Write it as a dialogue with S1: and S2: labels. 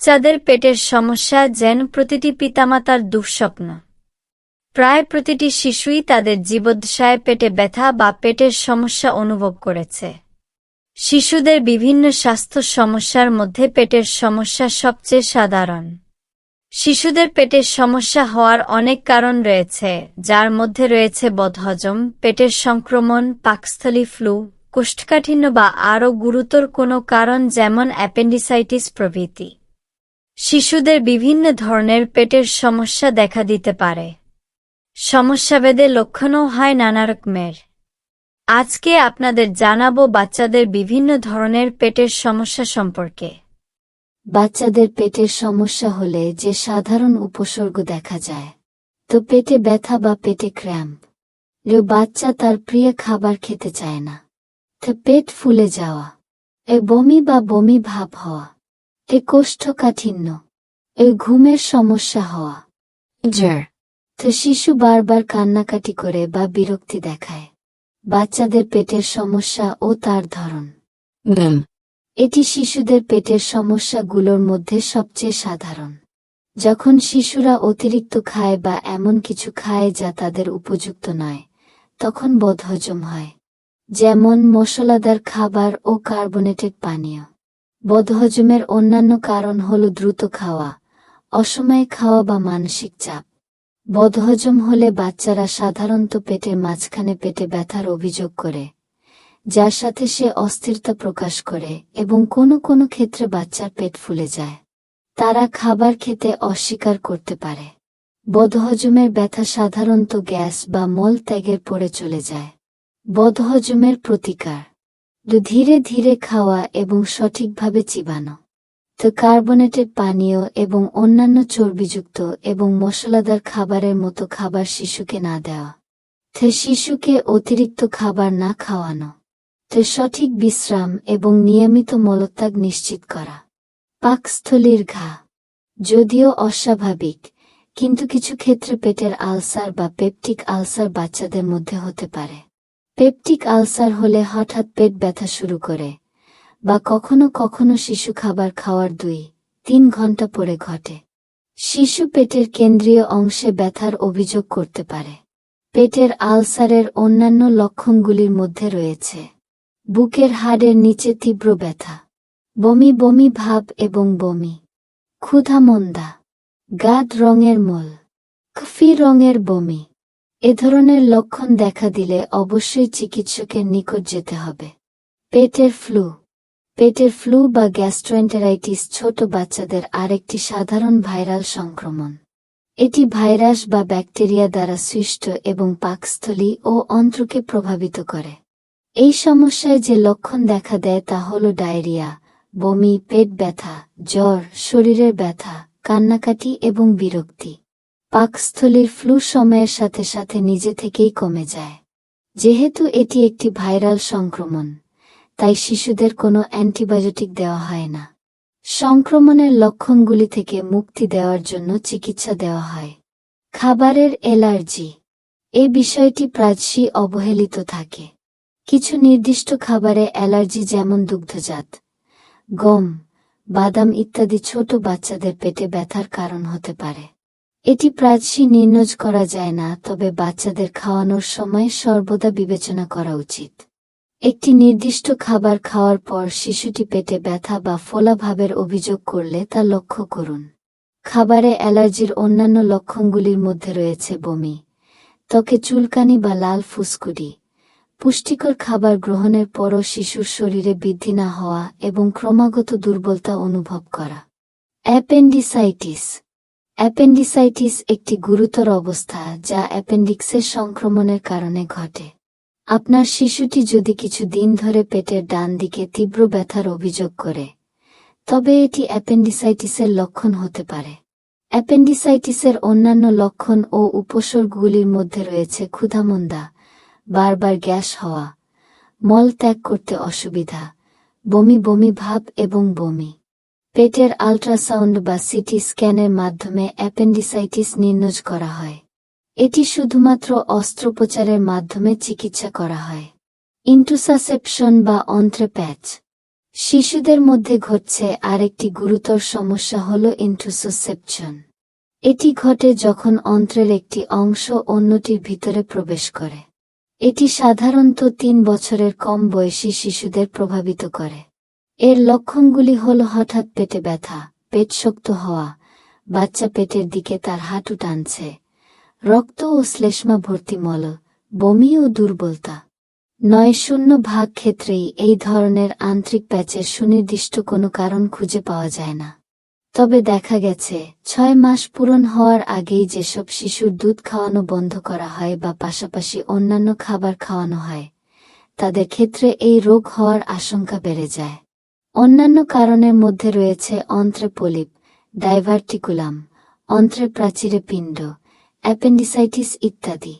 S1: বাচ্চাদের পেটের সমস্যা যেন প্রতিটি পিতামাতার দুঃস্বপ্ন। প্রায় প্রতিটি শিশুই তাদের জীবদ্দশায় পেটে ব্যথা বা পেটের সমস্যা অনুভব করেছে। শিশুদের বিভিন্ন স্বাস্থ্য সমস্যার মধ্যে পেটের সমস্যা সবচেয়ে সাধারণ। শিশুদের পেটের সমস্যা হওয়ার অনেক কারণ রয়েছে, যার মধ্যে রয়েছে বদহজম, পেটের সংক্রমণ, পাকস্থলী ফ্লু, কোষ্ঠকাঠিন্য বা আরও গুরুতর কোনো কারণ যেমন অ্যাপেন্ডিসাইটিস প্রভৃতি। শিশুদের বিভিন্ন ধরনের পেটের সমস্যা দেখা দিতে পারে। সমস্যাভেদে লক্ষণও হয় নানা রকমের। আজকে আপনাদের জানাবো বাচ্চাদের বিভিন্ন ধরনের পেটের সমস্যা সম্পর্কে।
S2: বাচ্চাদের পেটের সমস্যা হলে যে সাধারণ উপসর্গ দেখা যায় তো পেটে ব্যথা বা পেটে ক্র্যাম্প, বাচ্চা তার প্রিয় খাবার খেতে চায় না, তো পেট ফুলে যাওয়া, বমি বা বমি ভাব হওয়া, কোষ্ঠকাঠিন্য, ঘুমের সমস্যা হওয়া, জ্বর, তো শিশু বারবার কান্নাকাটি করে বা বিরক্তি দেখায়। বাচ্চাদের পেটের সমস্যা ও তার ধরন। এটি শিশুদের পেটের সমস্যাগুলোর মধ্যে সবচেয়ে সাধারণ। যখন শিশুরা অতিরিক্ত খায় বা এমন কিছু খায় যা তাদের উপযুক্ত নয়, তখন বদহজম হয়, যেমন মশলাদার খাবার ও কার্বোনেটেড পানীয়। বদহজমের অন্যান্য কারণ হল দ্রুত খাওয়া, অসময়ে খাওয়া বা মানসিক চাপ। বদহজম হলে বাচ্চারা সাধারণত পেটের মাঝখানে পেটে ব্যথার অভিযোগ করে, যার সাথে সে অস্থিরতা প্রকাশ করে এবং কোনো কোনো ক্ষেত্রে বাচ্চার পেট ফুলে যায়। তারা খাবার খেতে অস্বীকার করতে পারে। বদহজমের ব্যথা সাধারণত গ্যাস বা মল ত্যাগের পরে চলে যায়। বদহজমের প্রতিকার: ধীরে ধীরে খাওয়া এবং সঠিকভাবে চিবানো, তো কার্বোনেটেড পানীয় এবং অন্যান্য চর্বিযুক্ত এবং মশলাদার খাবারের মতো খাবার শিশুকে না দেওয়া, তো শিশুকে অতিরিক্ত খাবার না খাওয়ানো, তো সঠিক বিশ্রাম এবং নিয়মিত মলত্যাগ নিশ্চিত করা। পাকস্থলীর ঘা যদিও অস্বাভাবিক, কিন্তু কিছু ক্ষেত্রে পেটের আলসার বা পেপটিক আলসার বাচ্চাদের মধ্যে হতে পারে। পেপটিক আলসার হলে হঠাৎ পেট ব্যথা শুরু করে বা কখনো কখনো শিশু খাবার খাওয়ার 2-3 ঘন্টা পরে ঘটে। শিশু পেটের কেন্দ্রীয় অংশে ব্যথার অভিযোগ করতে পারে। পেটের আলসারের অন্যান্য লক্ষণগুলির মধ্যে রয়েছে বুকের হাড়ের নিচে তীব্র ব্যথা, বমি বমি ভাব এবং বমি, ক্ষুধা-মন্দা, গাঢ় রঙের মল, কফি রঙের বমি। এ ধরনের লক্ষণ দেখা দিলে অবশ্যই চিকিৎসকের নিকট যেতে হবে। পেটের ফ্লু বা গ্যাস্ট্রোএন্টেরাইটিস ছোট বাচ্চাদের আরেকটি সাধারণ ভাইরাল সংক্রমণ। এটি ভাইরাস বা ব্যাকটেরিয়া দ্বারা সৃষ্ট এবং পাকস্থলী ও অন্ত্রকে প্রভাবিত করে। এই সমস্যায় যে লক্ষণ দেখা দেয় তা হল ডায়রিয়া, বমি, পেট ব্যথা, জ্বর, শরীরের ব্যথা, কান্নাকাটি এবং বিরক্তি। পাকস্থলীর ফ্লু সময়ের সাথে সাথে নিজে থেকেই কমে যায়। যেহেতু এটি একটি ভাইরাল সংক্রমণ, তাই শিশুদের কোনো অ্যান্টিবায়োটিক দেওয়া হয় না। সংক্রমণের লক্ষণগুলি থেকে মুক্তি দেওয়ার জন্য চিকিৎসা দেওয়া হয়। খাবারের অ্যালার্জি: এ বিষয়টি প্রায়শই অবহেলিত থাকে। কিছু নির্দিষ্ট খাবারে অ্যালার্জি যেমন দুগ্ধজাত, গম, বাদাম ইত্যাদি ছোট বাচ্চাদের পেটে ব্যথার কারণ হতে পারে। এটি প্রায়শই নির্ণয় করা যায় না, তবে বাচ্চাদের খাওয়ানোর সময় সর্বদা বিবেচনা করা উচিত। একটি নির্দিষ্ট খাবার খাওয়ার পর শিশুটি পেটে ব্যথা বা ফোলা ভাবের অভিযোগ করলে তা লক্ষ্য করুন। খাবারে অ্যালার্জির অন্যান্য লক্ষণগুলির মধ্যে রয়েছে বমি, ত্বকে চুলকানি বা লাল ফুসকুড়ি, পুষ্টিকর খাবার গ্রহণের পরও শিশুর শরীরে বৃদ্ধি না হওয়া এবং ক্রমাগত দুর্বলতা অনুভব করা। অ্যাপেন্ডিসাইটিস একটি গুরুতর অবস্থা যা অ্যাপেন্ডিক্সের সংক্রমণের কারণে ঘটে। আপনার শিশুটি যদি কিছু দিন ধরে পেটের ডান দিকে তীব্র ব্যথার অভিযোগ করে, তবে এটি অ্যাপেন্ডিসাইটিসের লক্ষণ হতে পারে। অ্যাপেন্ডিসাইটিসের অন্যান্য লক্ষণ ও উপসর্গগুলির মধ্যে রয়েছে ক্ষুধামন্দা, বারবার গ্যাস হওয়া, মল ত্যাগ করতে অসুবিধা, বমি বমি ভাব এবং বমি। পেটের আল্ট্রাসাউন্ড বা সিটি স্ক্যানের মাধ্যমে অ্যাপেন্ডিসাইটিস নির্ণয় করা হয়। এটি শুধুমাত্র অস্ত্রোপচারের মাধ্যমে চিকিৎসা করা হয়। ইন্টুসাসেপশন বা অন্ত্রে প্যাচ: শিশুদের মধ্যে ঘটছে আরেকটি গুরুতর সমস্যা হল ইন্ট্রোসেপশন। এটি ঘটে যখন অন্ত্রের একটি অংশ অন্যটির ভিতরে প্রবেশ করে। এটি সাধারণত 3 বছরের কম বয়সী শিশুদের প্রভাবিত করে। এর লক্ষণগুলি হল হঠাৎ পেটে ব্যথা, পেট শক্ত হওয়া, বাচ্চা পেটের দিকে তার হাঁটু টানছে, রক্ত ও শ্লেষ্মা ভর্তি মল, বমি ও দুর্বলতা। ৯-০ ক্ষেত্রেই এই ধরনের আন্ত্রিক প্যাচের সুনির্দিষ্ট কোনো কারণ খুঁজে পাওয়া যায় না। তবে দেখা গেছে ৬ মাস পূরণ হওয়ার আগেই যেসব শিশুর দুধ খাওয়ানো বন্ধ করা হয় বা পাশাপাশি অন্যান্য খাবার খাওয়ানো হয়, তাদের ক্ষেত্রে এই রোগ হওয়ার আশঙ্কা বেড়ে যায়। অন্যান্য কারণের মধ্যে রয়েছে অন্ত্রে পলিপ, ডাইভার্টিকুলাম, অন্ত্রের প্রাচীরে পিণ্ড, অ্যাপেন্ডিসাইটিস ইত্যাদি।